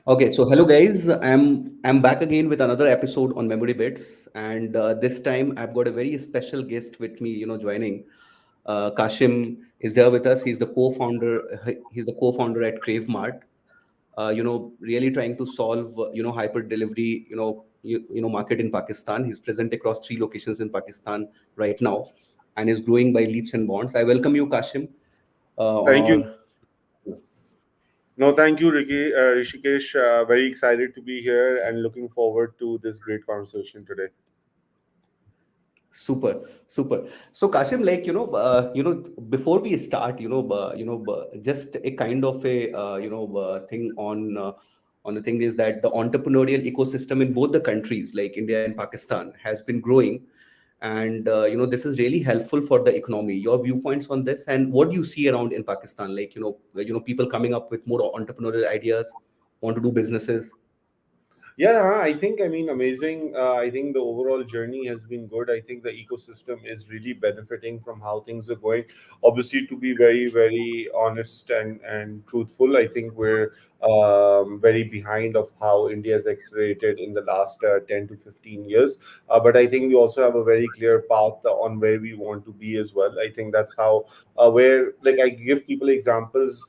Okay, so hello guys. I'm back again with another episode on Memory Bits, and this time I've got a very special guest with me. Joining. Kashim is there with us. He's the co-founder. He's the co-founder at Crave Mart. Really trying to solve hyper delivery. Market in Pakistan. He's present across three locations in Pakistan right now, and is growing by leaps and bounds. I welcome you, Kashim, on Thank you. our. No, thank you, Rishikesh. Very excited to be here and looking forward to this great conversation today. Super, super. So Kashim, before we start, just a kind of a thing on the thing is that the entrepreneurial ecosystem in both the countries, like India and Pakistan, has been growing, and this is really helpful for the economy. Your viewpoints on this, and what do you see around in Pakistan, people coming up with more entrepreneurial ideas, want to do businesses. Yeah, I mean, amazing. I think the overall journey has been good. I think the ecosystem is really benefiting from how things are going. Obviously, to be very, very honest and truthful, I think we're very behind of how India has accelerated in the last 10 to 15 years. But I think we also have a very clear path on where we want to be as well. I think that's how, where, like, I give people examples.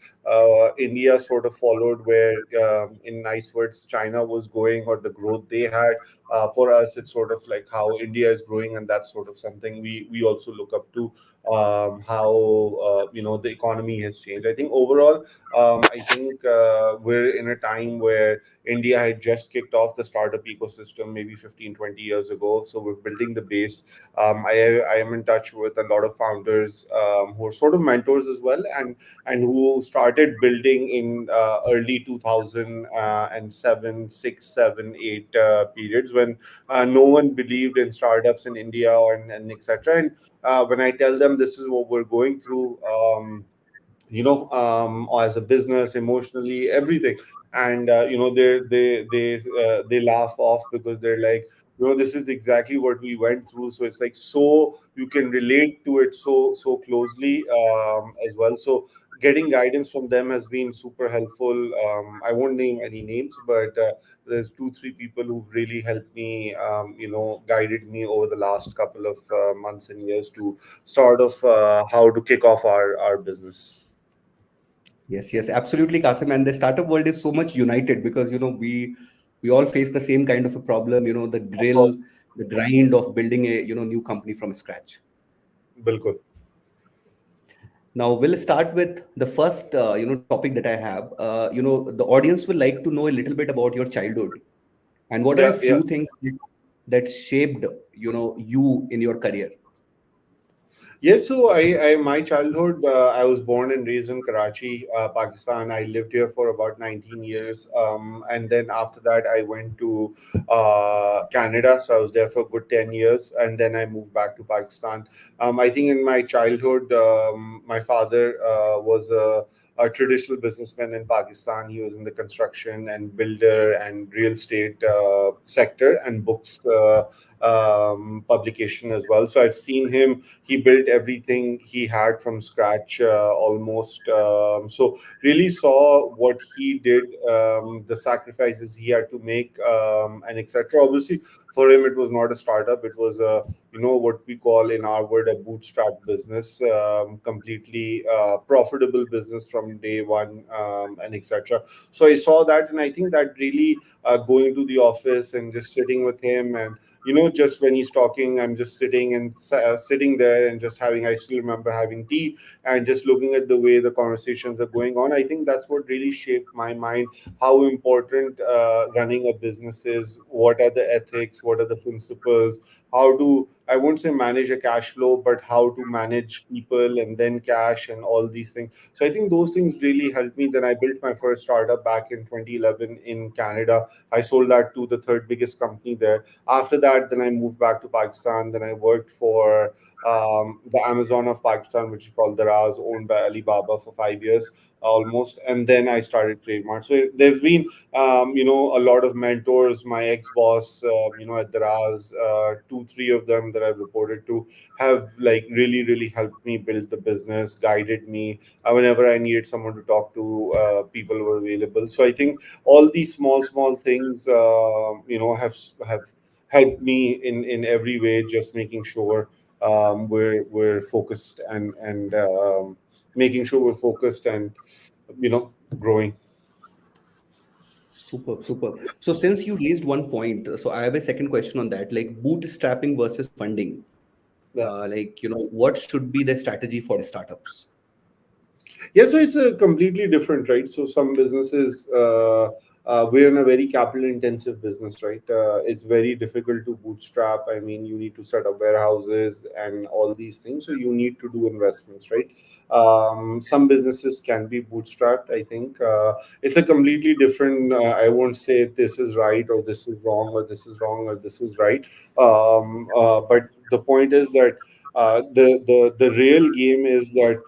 India sort of followed where, in nice words, China was going or the growth they had. For us, it's sort of like how India is growing, and that's sort of something we also look up to. How the economy has changed. I think overall, I think we're in a time where India had just kicked off the startup ecosystem maybe 15, 20 years ago. So we're building the base. I am in touch with a lot of founders who are sort of mentors as well, and who started building in early 2007, 6, 7, 8 periods when no one believed in startups in India and etc. And when I tell them this is what we're going through, as a business, emotionally, everything, and they laugh off because they're like, this is exactly what we went through. So it's like, so you can relate to it so closely, as well. So getting guidance from them has been super helpful. I won't name any names, but there's two three people who've really helped me, guided me over the last couple of months and years to start of how to kick off our business. Yes, yes, absolutely, Kasim. And the startup world is so much united because we all face the same kind of a problem. The Of grill, course. the grind of building a new company from scratch. Bilkul. Now we'll start with the first topic that I have. The audience will like to know a little bit about your childhood and what are Yeah, a yeah. few things that shaped you in your career. Yeah, so my childhood, I was born and raised in Karachi, Pakistan. I lived here for about 19 years. And then after that, I went to Canada. So I was there for a good 10 years. And then I moved back to Pakistan. I think in my childhood, my father was a traditional businessman in Pakistan. He was in the construction and builder and real estate sector and books publication as well. So I've seen him. He built everything he had from scratch, almost. So really saw what he did, the sacrifices he had to make, and etc. Obviously, for him, it was not a startup. It was a, what we call in our word, a bootstrap business, completely profitable business from day one, and etc. So I saw that, and I think that really, going to the office and just sitting with him, and just when he's talking, I'm just sitting and sitting there and just having, I still remember having tea and just looking at the way the conversations are going on. I think that's what really shaped my mind, how important running a business is, what are the ethics, what are the principles, how to, I won't say manage a cash flow, but how to manage people and then cash and all these things. So I think those things really helped me. Then I built my first startup back in 2011 in Canada. I sold that to the third biggest company there. After that, then I moved back to Pakistan. Then I worked for the Amazon of Pakistan, which is called Daraz, owned by Alibaba, for 5 years. almost, and then I started Crave Mart. So there's been a lot of mentors. My ex boss, at Daraz, two, three of them that I've reported to have like really, really helped me build the business, guided me whenever I needed someone to talk to. People were available. So I think all these small things, have helped me in every way. Just making sure we're focused and making sure we're focused and growing. Super, super. So since you raised one point, so I have a second question on that, like bootstrapping versus funding. Yeah. What should be the strategy for startups? Yeah, so it's a completely different, right? So some businesses, we're in a very capital intensive business, right? It's very difficult to bootstrap. I mean, you need to set up warehouses and all these things. So you need to do investments, right? Some businesses can be bootstrapped. I think it's a completely different. I won't say this is right or this is wrong or this is wrong or this is right. But the point is that the real game is that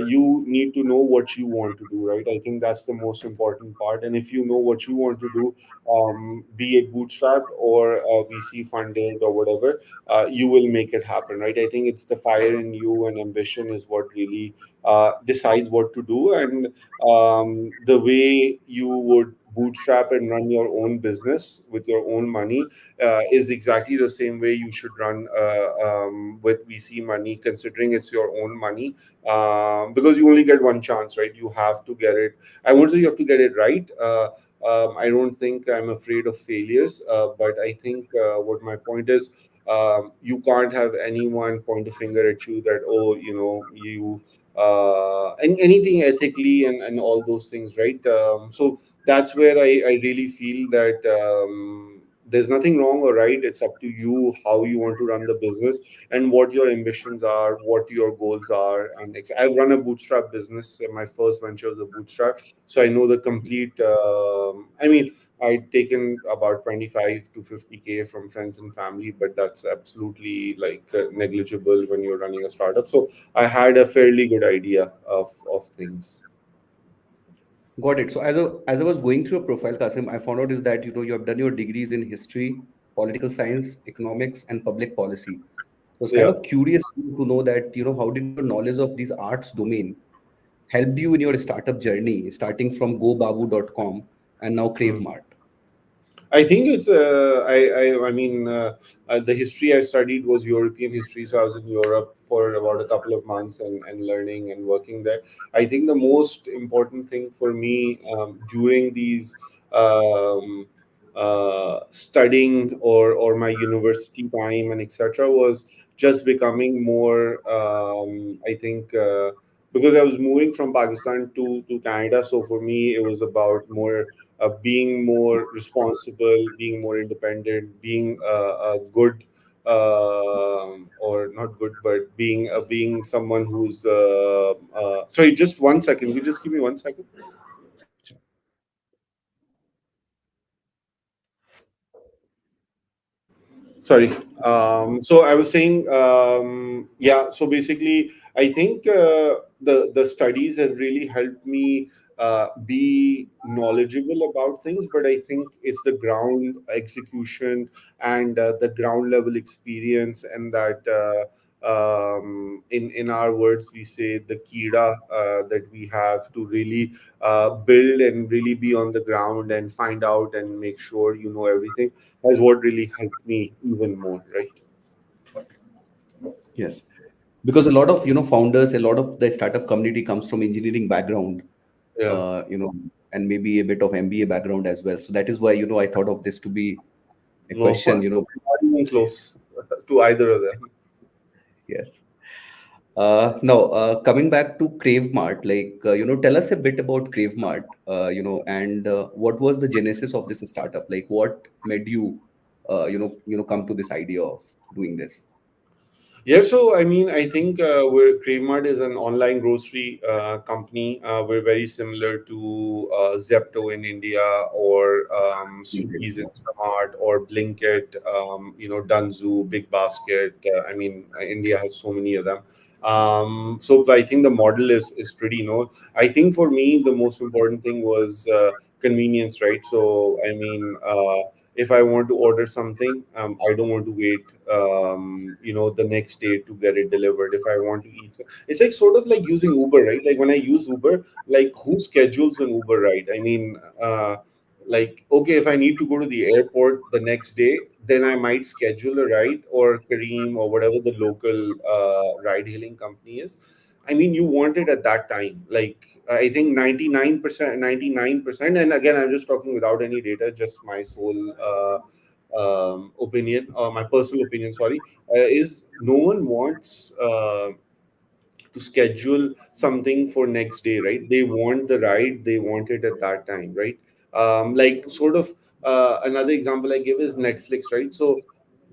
you need to know what you want to do, right? I think that's the most important part. And if you know what you want to do, be it bootstrapped or VC funded or whatever, you will make it happen, right? I think it's the fire in you and ambition is what really decides what to do. And the way you would bootstrap and run your own business with your own money is exactly the same way you should run with VC money, considering it's your own money, because you only get one chance, right? You have to get it. I won't say you have to get it right. I don't think I'm afraid of failures, but I think what my point is, you can't have anyone point a finger at you that, oh, you and anything ethically and all those things, right? So that's where I really feel that there's nothing wrong or right. It's up to you how you want to run the business and what your ambitions are, what your goals are. And I've run a bootstrap business. My first venture was a bootstrap, so I know the complete. I mean, I'd taken about 25 to 50K from friends and family, but that's absolutely like negligible when you're running a startup. So I had a fairly good idea of things. Got it. So as I was going through your profile, Kasim, I found out is that you have done your degrees in history, political science, economics, and public policy. I was kind Yeah. of curious to know that how did your knowledge of these arts domain help you in your startup journey, starting from gobabu.com and now Crave Hmm. Mart. I think it's I mean the history I studied was European history, so I was in Europe for about a couple of months and learning and working there. I think the most important thing for me during these um, studying or my university time and etc. was just becoming more. I think. Because I was moving from Pakistan to Canada, so for me it was about more being more responsible, being more independent, being a good or not good, but being someone who's. Sorry, just 1 second. You just give me 1 second. Sorry. So I was saying, yeah. So basically, I think the studies have really helped me be knowledgeable about things. But I think it's the ground execution and the ground level experience, and that in our words we say the kida that we have to really build and really be on the ground and find out and make sure you know everything has what really helped me even more, right? Yes, because a lot of founders, a lot of the startup community comes from engineering background, Yeah. uh, you know, and maybe a bit of MBA background as well. So that is why I thought of this to be a No, question. not even close to either of them. Yes. Now, coming back to Crave Mart, tell us a bit about Crave Mart, and what was the genesis of this startup? Like, what made you, come to this idea of doing this? Yeah, so I mean, I think Kmart is an online grocery company. We're very similar to Zepto in India or Swiggy's Instamart or Blinkit, Dunzo, Big Basket. I mean, India has so many of them. So I think the model is pretty, I think for me the most important thing was convenience, right? So I mean, if I want to order something, I don't want to wait, the next day to get it delivered. If I want to eat, it's like sort of like using Uber, right? Like when I use Uber, like who schedules an Uber ride? I mean, like, okay, if I need to go to the airport the next day, then I might schedule a ride, or Kareem, or whatever the local ride hailing company is. I mean, you want it at that time. Like, I think 99%, 99%, and again, I'm just talking without any data, just my sole opinion, my personal opinion, sorry, is no one wants to schedule something for next day, right? They want the ride, they want it at that time, right? Like sort of another example I give is Netflix, right? So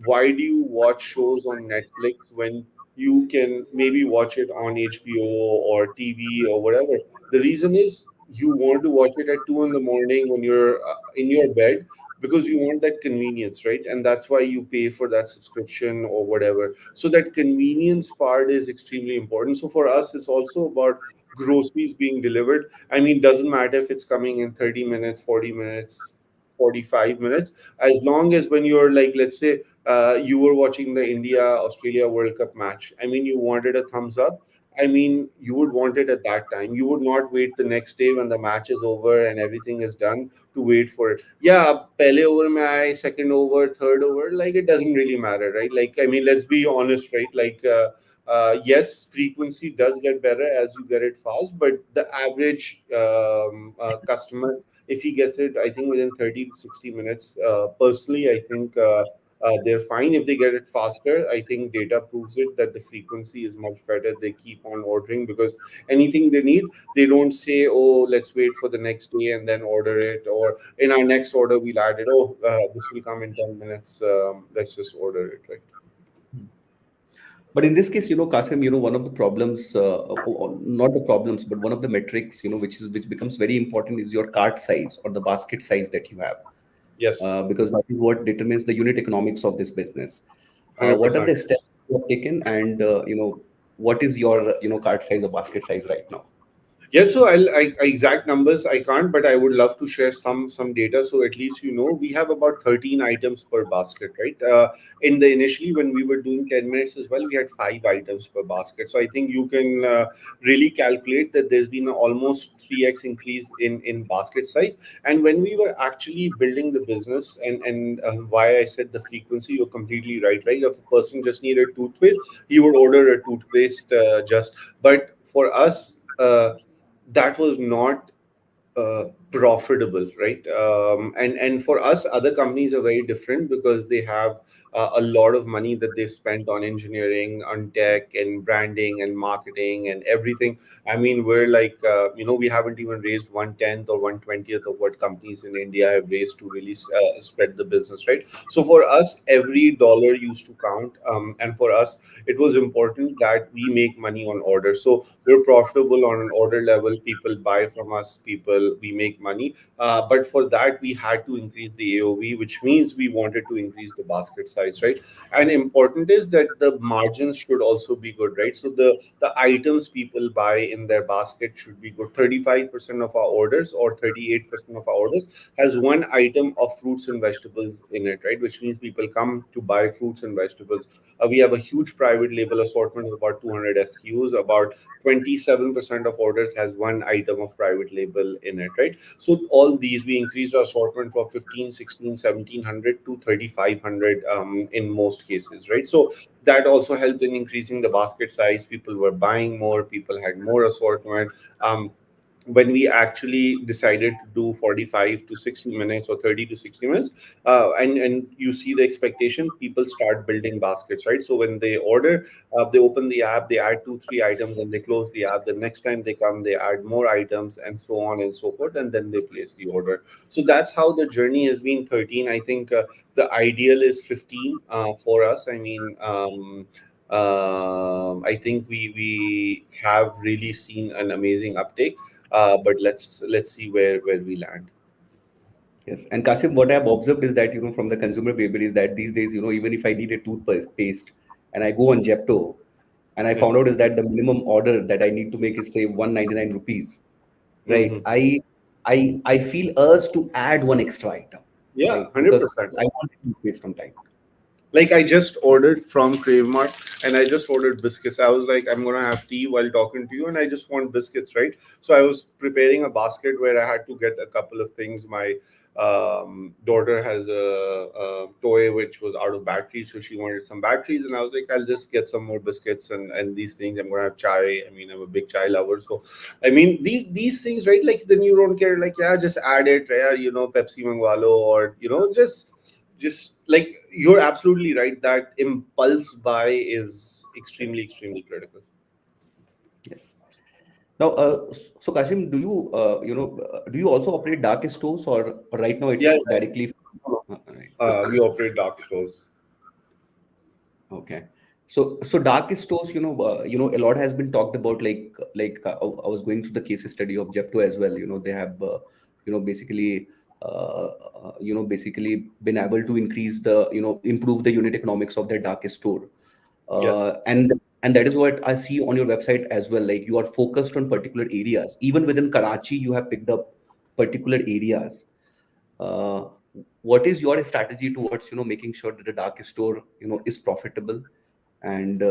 why do you watch shows on Netflix when you can maybe watch it on HBO or TV or whatever? The reason is you want to watch it at 2 in the morning when you're in your bed, because you want that convenience, right? And that's why you pay for that subscription or whatever. So that convenience part is extremely important. So for us, it's also about groceries being delivered. I mean, doesn't matter if it's coming in 30 minutes, 40 minutes, 45 minutes, as long as when you're like, let's say, you were watching the India Australia World Cup match. I mean, you wanted a thumbs up. I mean, you would want it at that time. You would not wait the next day when the match is over and everything is done to wait for it. Yeah, pehle over mein aaye, second over, third over, like it doesn't really matter, right? Like, I mean, let's be honest, right? Like, yes, frequency does get better as you get it fast, but the average customer, if he gets it, I think within 30 to 60 minutes, personally, I think they're fine. If they get it faster, I think data proves it that the frequency is much better. They keep on ordering because anything they need, they don't say, oh, let's wait for the next day and then order it, or in our next order we'll add it. Oh, this will come in 10 minutes, let's just order it, right? But in this case, Kasim, one of the problems, not the problems, but one of the metrics, which becomes very important is your cart size or the basket size that you have, Yes. because that is what determines the unit economics of this business. What are 100%. the steps you have taken, and what is your, cart size or basket size right now? Yes, so exact numbers I can't, but I would love to share some data. So at least we have about 13 items per basket, right? In the initially when we were doing 10 minutes as well, we had 5 items per basket. So I think you can really calculate that there's been almost 3x increase in basket size. And when we were actually building the business, and why I said the frequency, you're completely right, right? If a person just needed toothpaste, he would order a toothpaste just. But for us, that was not profitable, right? And for us, other companies are very different because they have a lot of money that they've spent on engineering, on tech, and branding, and marketing, and everything. I mean, we're like, we haven't even raised 1/10th or 1/20th of what companies in India have raised to really spread the business, right? So for us, every dollar used to count, and for us, it was important that we make money on order. So we're profitable on an order level. People buy from us. We make money. But for that, we had to increase the AOV, which means we wanted to increase the basket size, right? And important is that the margins should also be good, right? So the items people buy in their basket should be good. 35% of our orders, or 38% of our orders, has one item of fruits and vegetables in it, right? Which means people come to buy fruits and vegetables. We have a huge private label assortment of about 200 SKUs. About 27% of orders has one item of private label in it, right? So all these, we increased our assortment from 15, 16, 1700 to 3500 in most cases, right? So that also helped in increasing the basket size. People were buying more, people had more assortment. When we actually decided to do 45 to 60 minutes or 30 to 60 minutes, and you see the expectation, people start building baskets, right? So when they order, they open the app, they add 2 3 items, and they close the app. The next time they come, they add more items, and so on and so forth, and then they place the order. So that's how the journey has been. 13, I think the ideal is 15 for us. I mean, I think we have really seen an amazing uptake, but let's see where we land. Yes, and Kashif, what I've observed is that, from the consumer behavior is that these days, even if I need a toothpaste and I go on Jepto, and I Yeah. found out is that the minimum order that I need to make is say 199 rupees, right? Hmm. I feel urged to add one extra item, Yeah, right? Because 100%. I want to waste some time. Like I just ordered from Crave Mart and I just ordered biscuits. I was like, I'm gonna have tea while talking to you, and I just want biscuits, right? So I was preparing a basket where I had to get a couple of things. My daughter has a toy which was out of batteries, so she wanted some batteries, and I was like, I'll just get some more biscuits and these things. I'm gonna have chai. I mean, I'm a big chai lover, so I mean these things, right? Like then you don't care, like yeah, just add it, yeah, Pepsi mangwalo, or just like you're absolutely right that impulse buy is extremely critical. Yes. Now, so Kashim, do you do you also operate dark stores, or right now Yeah, it's directly? Right. we operate dark stores. Okay. So dark stores, a lot has been talked about. I was going through the case study of Jepto as well. They have, basically, basically been able to increase improve the unit economics of their dark store. Yes. And that is what I see on your website as well. Like you are focused on particular areas. Even within Karachi, you have picked up particular areas. Uh, what is your strategy towards making sure that the dark store is profitable, and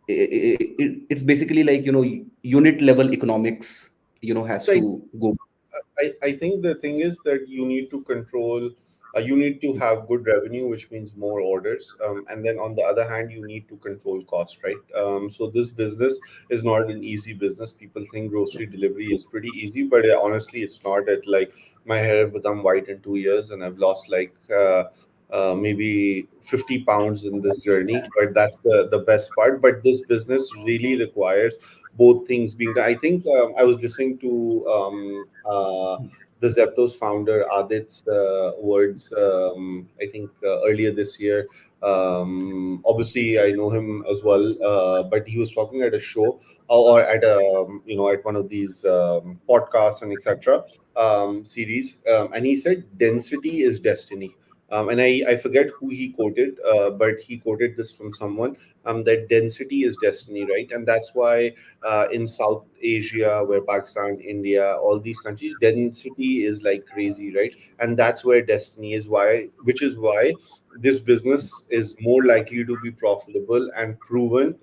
it's basically like unit level economics has So to go. I think the thing is that you need to control, you need to have good revenue, which means more orders. And then on the other hand, you need to control cost, right? So this business is not an easy business. People think grocery Yes. delivery is pretty easy, but honestly, it's not. At like my hair have become white in 2 years, and I've lost like maybe 50 pounds in this journey. But that's the best part. But this business really requires both things being done. I think I was listening to the Zepto's founder Adit's words. I think earlier this year. Obviously, I know him as well, but he was talking at a show or at a at one of these podcasts and etc. Series, and he said density is destiny. And I forget who he quoted, but he quoted this from someone, that density is destiny, right? And that's why in South Asia, where Pakistan, India, all these countries, density is like crazy, right? And that's where destiny is. Why? Which is why this business is more likely to be profitable and proven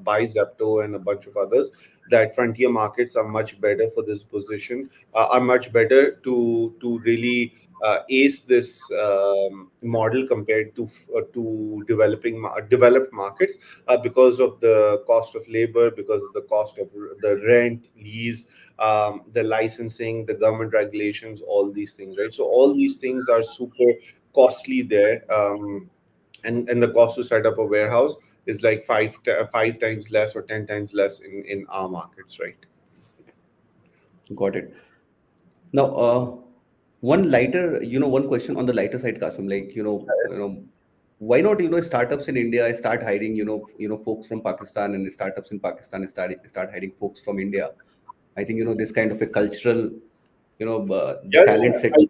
by Zepto and a bunch of others that frontier markets are much better for this position, are much better to really ace this model compared to developed markets, because of the cost of labor, because of the cost of the rent, lease, the licensing, the government regulations, all these things, right? So all these things are super costly there, and the cost to set up a warehouse is like five times less or 10 times less in our markets, right? Got it. Now, one question on the lighter side, Kasim, like, why not, startups in India start hiring, folks from Pakistan, and the startups in Pakistan start hiring folks from India. I think, this kind of a cultural, Yeah, talent set. yeah.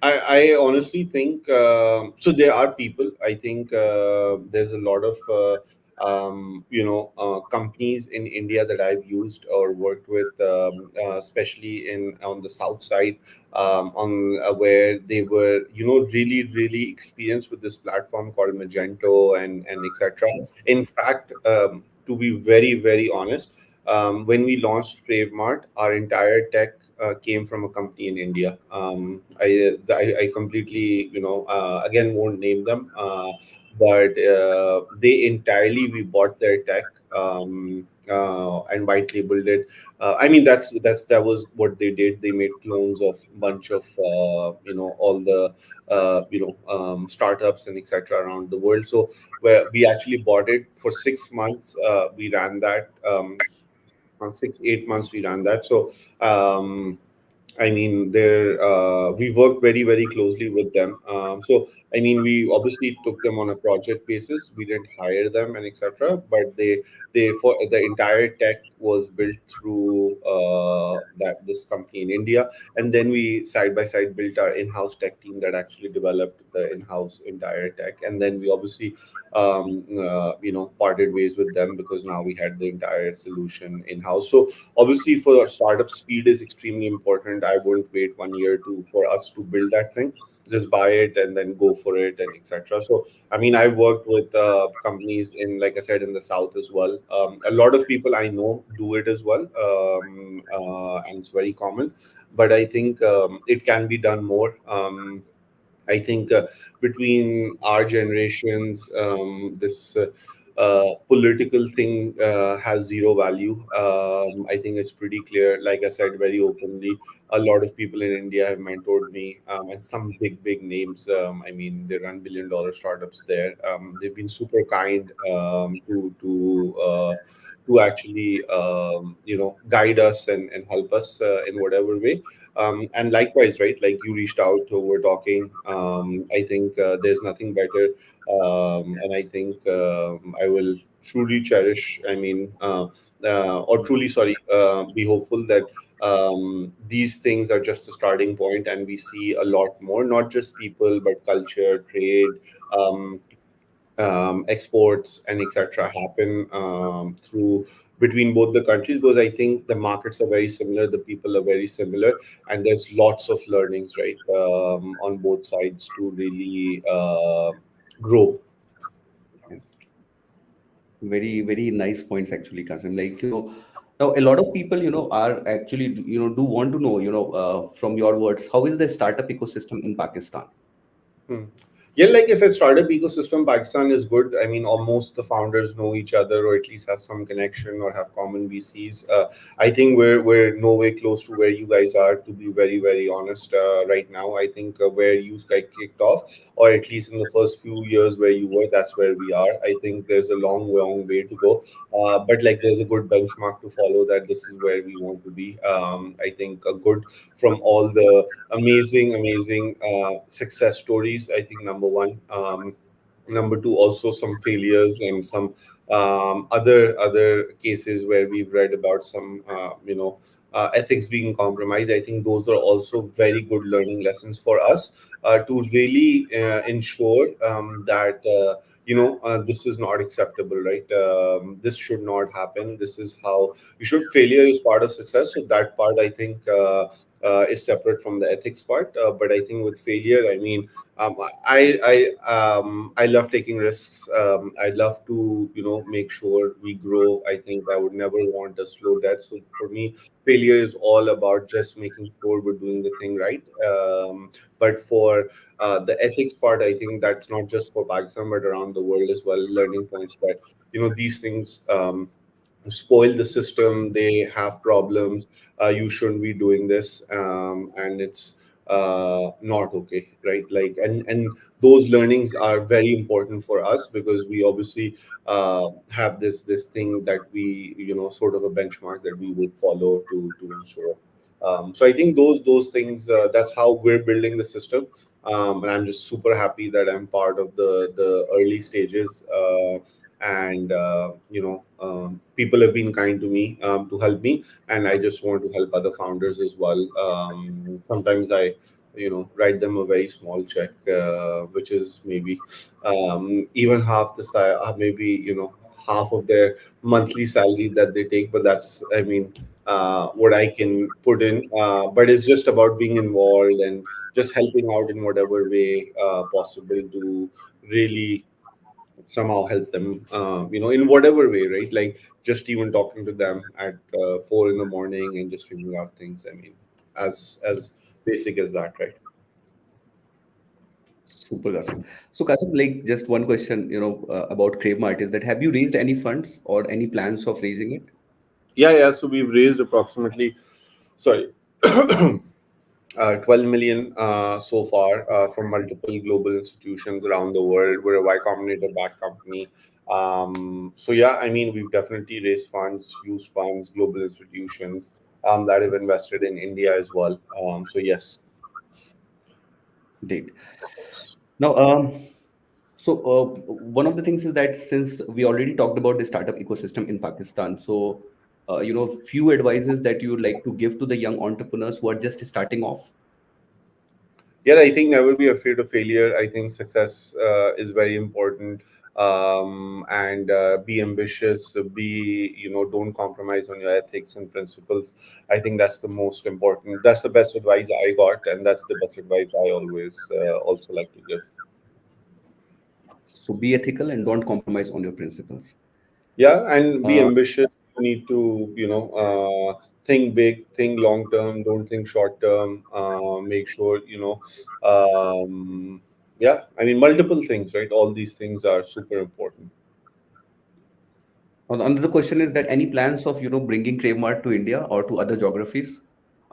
I honestly think so. There are people. I think there's a lot of companies in India that I've used or worked with, especially in on the south side, on where they were really experienced with this platform called Magento and etc. Yes. In fact, to be very honest, when we launched Crave Mart, our entire tech came from a company in India. I completely, again, won't name them, but they entirely, we bought their tech, and white labeled it. I mean, that was what they did. They made clones of bunch of, all the, startups and etc. around the world. So where we actually bought it for 6 months, we ran that. 6 8 months we ran that. So I mean, we worked very, very closely with them. So, I mean, we obviously took them on a project basis. We didn't hire them and etc. But they for the entire tech was built through that this company in India, and then we side by side built our in-house tech team that actually developed the in-house entire tech, and then we obviously parted ways with them because now we had the entire solution in-house. So obviously for a startup, speed is extremely important. I wouldn't wait 1 year to for us to build that thing. Just buy it and then go for it and etc. So I mean, I've worked with companies in, like I said, in the south as well. A lot of people I know do it as well, and it's very common. But I think it can be done more. I think between our generations, this political thing has zero value. I think it's pretty clear. Like I said very openly, a lot of people in India have mentored me, and some big, big names. I mean, they run billion-dollar startups there. They've been super kind to actually guide us and help us in whatever way. And likewise, right, like you reached out, we're talking. I think there's nothing better, and I think I will truly cherish. I mean, or truly, sorry, be hopeful that these things are just a starting point, and we see a lot more, not just people, but culture, trade. Exports and etc. happen through between both the countries, because I think the markets are very similar, the people are very similar, and there's lots of learnings, right, on both sides to really grow. Yes. Very, very nice points actually, Kasim. Like, now a lot of people, are actually, do want to know, from your words, how is the startup ecosystem in Pakistan? Hmm. Yeah, like I said, startup ecosystem Pakistan is good. I mean, almost the founders know each other, or at least have some connection, or have common VCs. I think we're no way close to where you guys are. To be very, very honest, right now, I think where you guys kicked off, or at least in the first few years where you were, that's where we are. I think there's a long, long way to go. But like, there's a good benchmark to follow. That this is where we want to be. I think a good from all the amazing, amazing success stories. I think number one. Number two, also some failures and some other cases where we've read about some ethics being compromised. I think those are also very good learning lessons for us to really ensure that this is not acceptable, right? This should not happen. This is how you should. Failure is part of success, so that part I think is separate from the ethics part. But I think with failure, I mean, I love taking risks. I love to make sure we grow. I think I would never want a slow death. So for me, failure is all about just making sure we're doing the thing right. But for the ethics part, I think that's not just for Pakistan but around the world as well. Learning points that these things spoil the system, they have problems, you shouldn't be doing this, and it's not okay, right? Like, and those learnings are very important for us because we obviously have this thing that we sort of a benchmark that we would follow to ensure. So I think those things, that's how we're building the system. And I'm just super happy that I'm part of the early stages. And people have been kind to me, to help me, and I just want to help other founders as well. Sometimes I write them a very small check, which is maybe even half the maybe half of their monthly salary that they take, but that's, I mean, what I can put in. But it's just about being involved and just helping out in whatever way possible to really somehow help them, in whatever way, right? Like, just even talking to them at 4 in the morning and just figuring out things. I mean, as basic as that, right? Super, Kasim. So, Kasim, like just one question, about Crave Mart is that have you raised any funds or any plans of raising it? Yeah, yeah. So we've raised approximately, sorry, 12 million so far from multiple global institutions around the world. We're a Y Combinator backed company. So yeah, I mean, we've definitely raised funds, used funds, global institutions. that have invested in India as well. So yes. Great. Now, one of the things is that since we already talked about the startup ecosystem in Pakistan, so few advices that you would like to give to the young entrepreneurs who are just starting off. Yeah, I think never be afraid of failure. I think success is very important. And be ambitious, be, don't compromise on your ethics and principles. I think that's the most important. That's the best advice I got, and that's the best advice I always also like to give. So be ethical and don't compromise on your principles. Yeah, and be Uh, ambitious. You need to, think big, think long term, don't think short term. Make sure, yeah, I mean, multiple things, right? All these things are super important. Another question is that any plans of bringing Crave Mart to India or to other geographies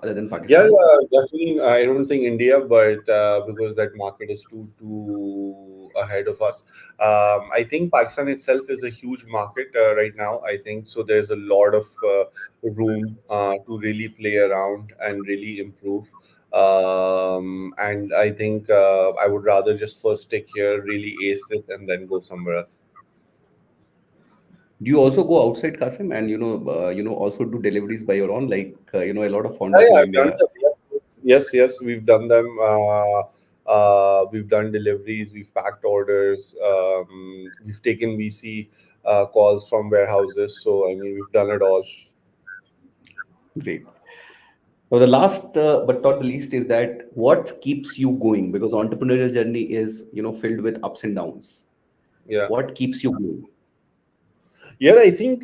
other than Yeah, Pakistan? definitely. I don't think India, but because that market is too ahead of us. I think Pakistan itself is a huge market right now. I think so. There's a lot of room to really play around and really improve. And I think I would rather just first stick here, really ace this, and then go somewhere else. Do you also go outside, Kasim, and also do deliveries by your own? Like a lot of Yeah, founders in yeah, I've done India. them. Yes, we've done them. We've done deliveries, we've packed orders, we've taken VC calls from warehouses. So, I mean, we've done it all. Great. Now, the last but not the least is that what keeps you going? Because entrepreneurial journey is filled with ups and downs. Yeah. What keeps you going? Yeah, I think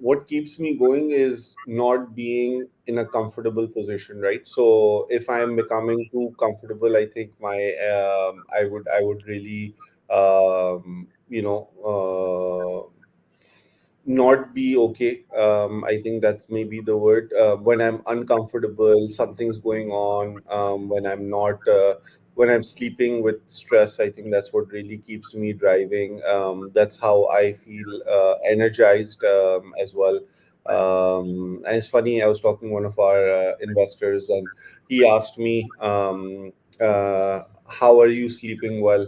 what keeps me going is not being in a comfortable position, right? So if I'm becoming too comfortable, I think I would really not be okay. I think that's maybe the word. When I'm uncomfortable, something's going on. When I'm sleeping with stress, I think that's what really keeps me driving. That's how I feel energized as well. And it's funny, I was talking to one of our investors, and he asked me, "How are you sleeping well?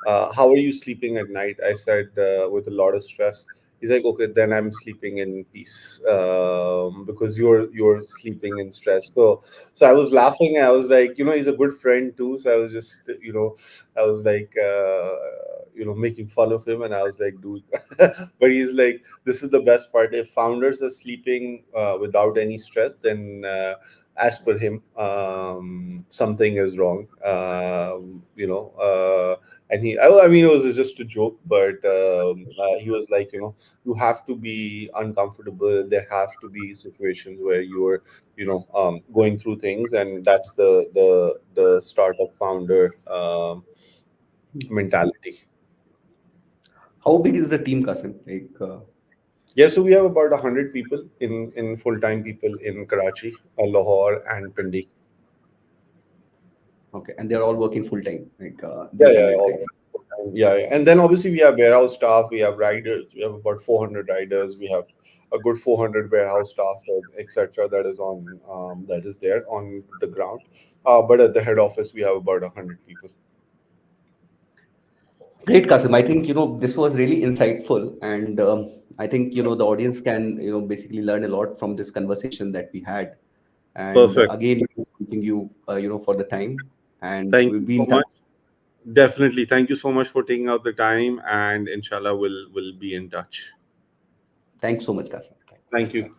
How are you sleeping at night?" I said, "With a lot of stress." He's like, okay, then I'm sleeping in peace, because you're sleeping in stress. So I was laughing. I was like, he's a good friend too. So I was just, I was like, making fun of him, and I was like, dude, but he's like, this is the best part. If founders are sleeping without any stress, then as per him, something is wrong. And I mean, it was just a joke, but he was like, you have to be uncomfortable. There have to be situations where you're going through things, and that's the startup founder mentality. How big is the team, Kasim? Yeah, so we have about 100 people in full-time people in Karachi, Lahore, and Pindi. Okay, and they're all working full time, Yeah, these yeah, 100 all guys. full-time. Yeah, yeah. And then obviously we have warehouse staff, we have riders, we have about 400 riders, we have a good 400 warehouse staff, etc. That is there on the ground. But at the head office, we have about 100 people. Great, Kasim. I think this was really insightful, and I think the audience can basically learn a lot from this conversation that we had. And Perfect. again, thanking you for the time, and Thank we'll you be so in touch. much. Definitely. Thank you so much for taking out the time, and inshallah, we'll be in touch. Thanks so much, Kasim. Thanks. Thank you.